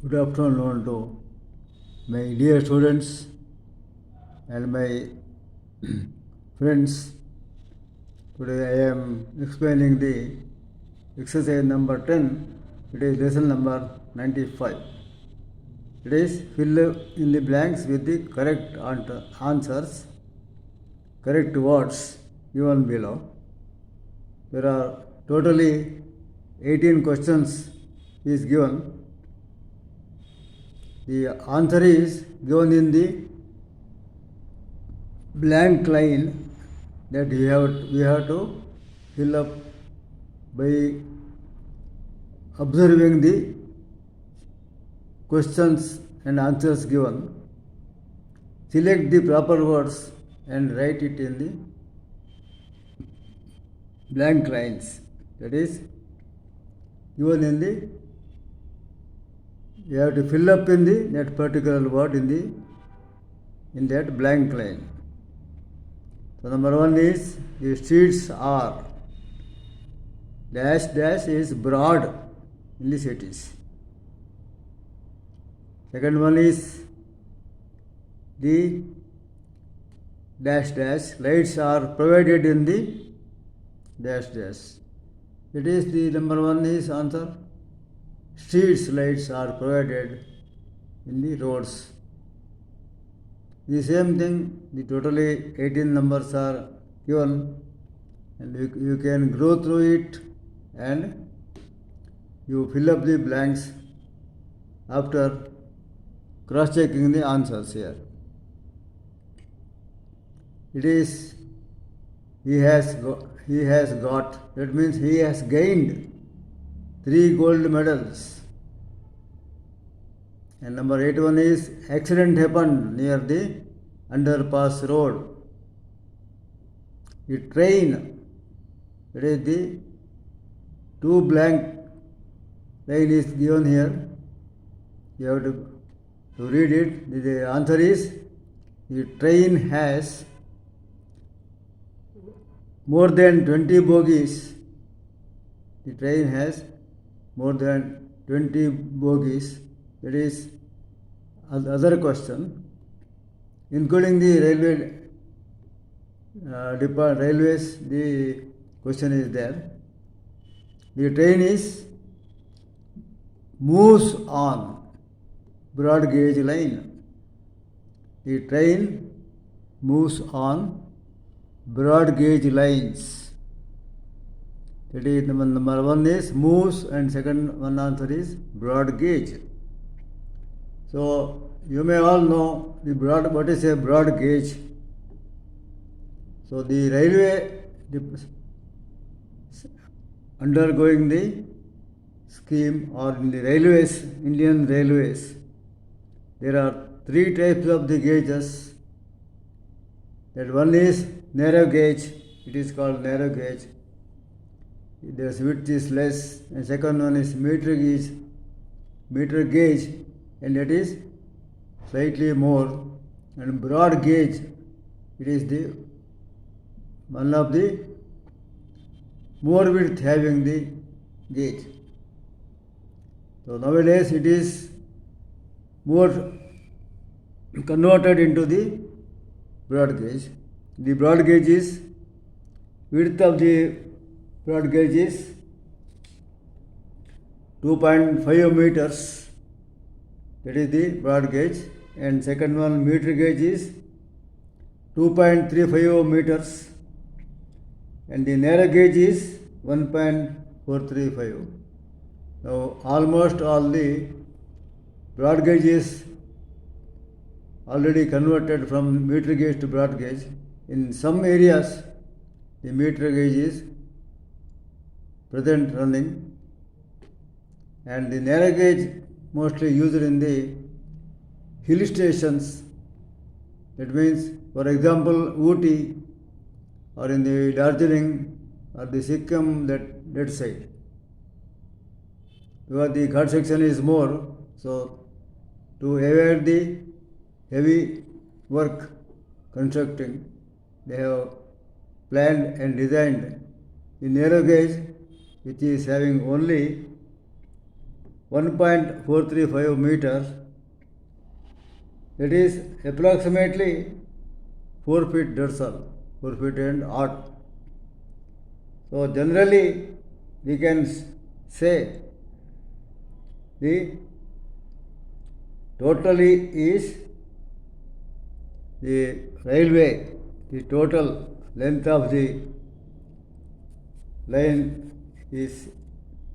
Good afternoon to my dear students and my friends. Today I am explaining the exercise number 10. It is lesson number 95. It is fill in the blanks with the correct answers, correct words given below. There are totally 18 questions is given. The answer is given in the blank line that we have to fill up by observing the questions and answers given. Select the proper words and write it in the blank lines. That is given in the, you have to fill up in that particular word in that blank line. So number one is the streets are dash dash is broad in the cities. Second one is the dash dash lights are provided in the dash dash. It is the number one is answer. Streets lights are provided in the roads. The same thing, the totally 18 numbers are given, and you can go through it and you fill up the blanks after cross-checking the answers here. It is he has got, that means he has gained 3 gold medals. And number 81 is accident happened near the underpass road. The train, that is the 2 blank line is given here. You have to read it. The answer is the train has more than 20 bogies. The train has more than 20 bogies. That is other question. Including the railways, the question is there. The train moves on broad gauge line. The train moves on broad gauge lines. That is number one is moves and second one answer is broad gauge. So you may all know what is a broad gauge. So the railway undergoing the scheme or in the railways, Indian railways, there are 3 types of the gauges. That one is narrow gauge, it is called narrow gauge. The width is less, and second one is meter gauge, and that is slightly more. And broad gauge, it is the one of the more width having the gauge. So nowadays it is more converted into the broad gauge. The broad gauge is width of the broad gauge is 2.5 meters. That is the broad gauge. And second one, meter gauge is 2.35 meters. And the narrow gauge is 1.435. Now almost all the broad gauge is already converted from meter gauge to broad gauge. In some areas, the meter gauge is present running, and the narrow gauge mostly used in the hill stations. That means, for example, Ooty or in the Darjeeling or the Sikkim, that side. Because the ghat section is more, so to avoid the heavy work constructing, they have planned and designed the narrow gauge, which is having only 1.435 meters. It is approximately 4 feet dorsal, 4 feet and odd. So generally we can say the totally is the railway, the total length of the line is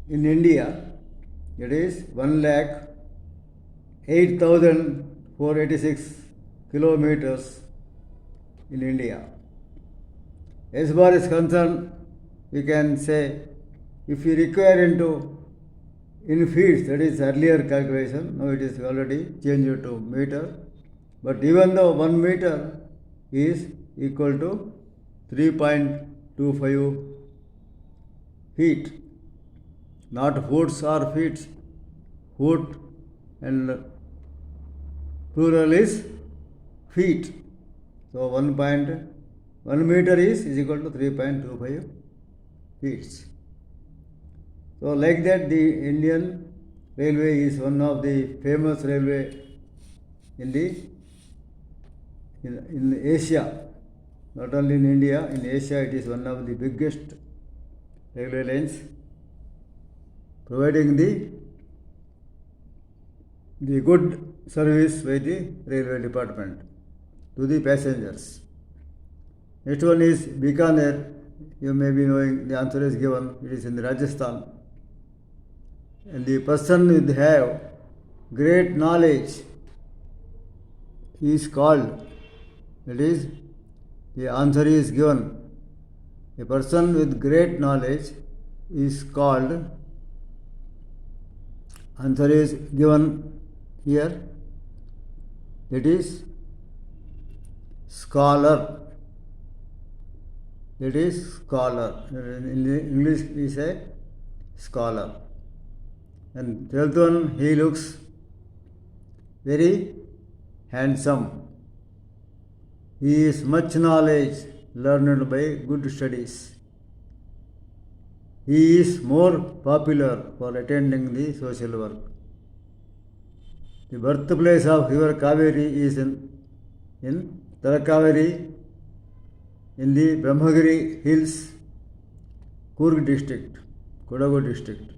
in India, it is 1,08,486 kilometers in India. As far as concerned, we can say if we require in feet, that is earlier calculation, now it is already changed to meter. But even though 1 meter is equal to 3.25 feet, not foots or feet, foot and plural is feet. So 1 meter is equal to 3.25 feet. So like that, the Indian Railway is one of the famous railway in Asia. Not only in India, in Asia it is one of the biggest railway lines, providing the good service by the railway department to the passengers. Next one is Bikaner. You may be knowing the answer is given. It is in Rajasthan. And the person who have great knowledge is called. That is, the answer is given. A person with great knowledge is called. Answer is given here. It is scholar. It is scholar. In English we say scholar. And 12th one, he looks very handsome. He is much knowledge learned by good studies. He is more popular for attending the social work. The birthplace of river Kaveri is in Talakaveri in the Brahmagiri Hills, Coorg district, Kodagu district.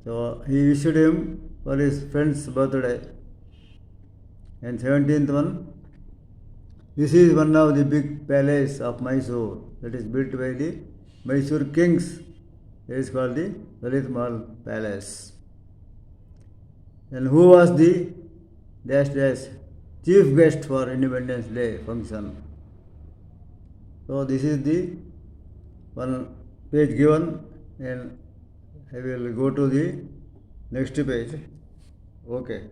So he wished him for his friend's birthday. And 17th one, this is one of the big palace of Mysore that is built by the Mysore kings. It is called the Lalit Mahal Palace. And who was the chief guest for Independence Day function? So this is the one page given, and I will go to the next page. Okay.